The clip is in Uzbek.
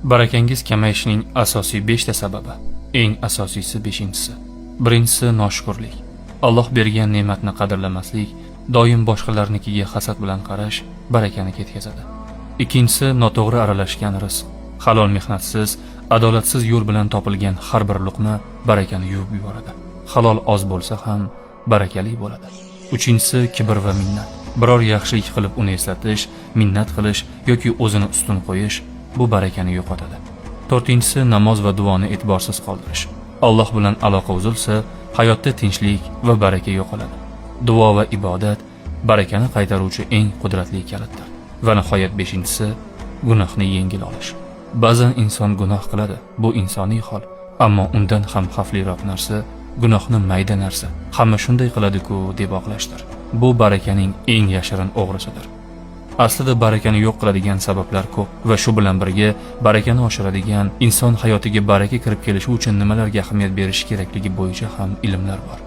Barakangiz kamayishining asosiy 5 ta sababi. Eng asosiysi 5-inchisi. Birinchisi noshukrlik. Alloh bergan ne'matni qadrlamaslik, doim boshqalarnikiga hasad bilan qarash barakani ketkazadi. Ikkinchisi noto'g'ri aralashgan rizq. Halol mehnatsiz, adolatsiz yo'l bilan topilgan har bir luqma barakani yuvib yuboradi. Halol oz bo'lsa ham barakali bo'ladi. Uchinchisi kibr va minnat. Biror yaxshilik qilib uni eslatish, minnat qilish yoki o'zini ustun qo'yish bu barakani yo'qotadi. To'rtinchisi namoz va duoni e'tiborsiz qoldirish. Alloh bilan aloqa uzilsa, hayotda tinchlik va baraka yo'qoladi. Duo va ibodat barakani qaytaruvchi eng qudratli kalitdir. Va nihoyat 5-inchisi gunohni yengil olish. Ba'zan inson gunoh qiladi, bu insoniy hol, ammo undan ham xavfliroq narsa gunohni mayda narsa. Hamma shunday qiladi-ku deb oqlashdir. Bu barakaning eng yashirin o'g'risidir. Aslida barakani yo'q qiladigan sabablar ko'p va shu bilan birga barakani oshiradigan, inson hayotiga baraka kirib kelishi uchun nimalarga ahamiyat berish kerakligi bo'yicha ham ilmlar bor.